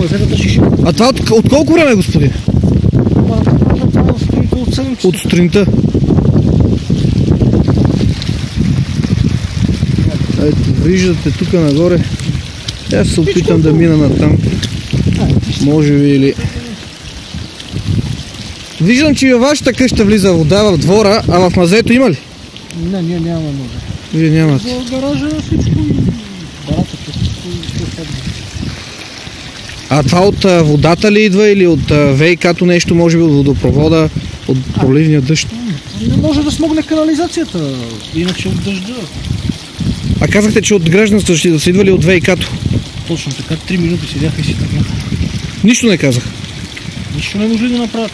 мазетата ще А това от колко време, господин? От сутринта. Ето, виждате тук нагоре. Аз се опитам да мина натам. Може би или... Виждам, че и във вашата къща влиза вода в двора, а в мазето има ли? Не, ние нямаме може. Вие нямате. За гаража всичко. Барата, всичко. А това от водата ли идва или от ВИК-то нещо, може би от водопровода, от проливния дъжд? Не може да смогне канализацията, иначе от дъжда. А казахте, че от гражданството ще са идвали от ВИК-то. Точно така, 3 минути седяха и си така. Нищо не казах. Нищо не може да направят.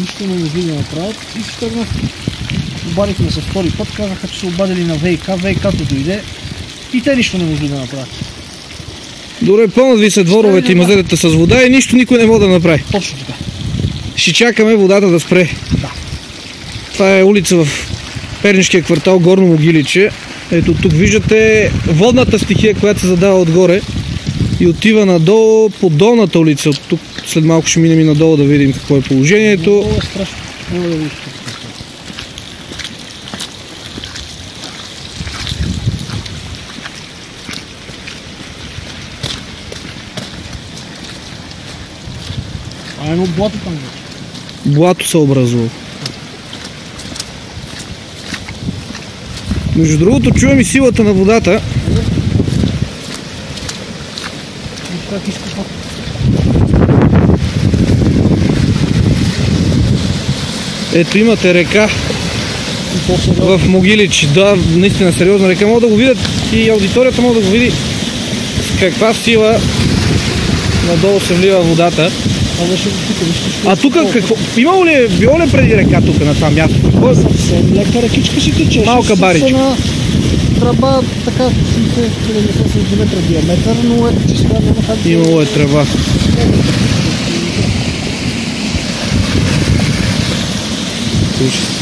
Нищо не може да направят и си тръгнах. Обадихме се втори път, казаха, че са обадили на ВИК, ВИК-то дойде и те нищо не може да направят. Добре, пълнат ви се дворовете и мазетата с вода и нищо никой не може да направи. Точно така. Ще чакаме водата да спре. Да. Това е улица в Пернишкия квартал Горно Могиличе. Ето тук виждате водната стихия, която се задава отгоре и отива надолу по долната улица. От тук след малко ще минем и надолу да видим какво е положението. Много е страшно. Много да вижте. А едно блато там вече. Блато се образува. Между другото, чувам и силата на водата. Как изкупа? Ето имате река в Могилич. Да, наистина сериозна река. Мога да го видят и аудиторията може да го види с каква сила надолу се влива водата. А тук какво? Имало ли, било ли преди река тук на това място? Съвсем лека рекичка си тече. Малка баричка. На тръба така 60-70 см диаметър, но ето че сега няма как да... Имало е тръба. Ужас.